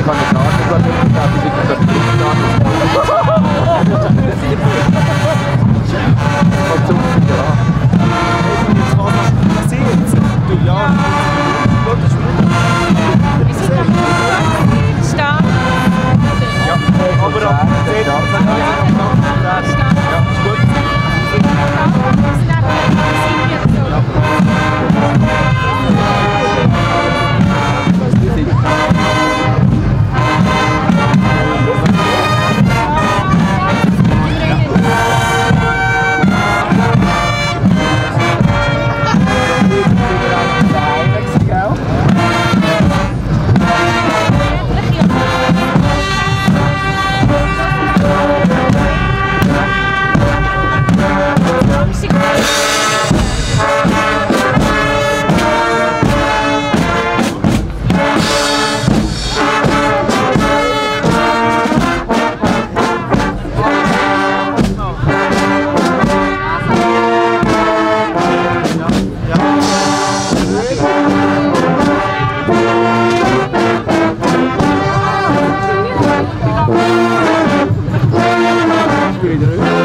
kann nicht sagen, was ich habe, ich kann das nicht sagen. Ja. Was sehen jetzt? Du, ja. Stark. Ja, aber ab 10 Ja, ist gut. Wieder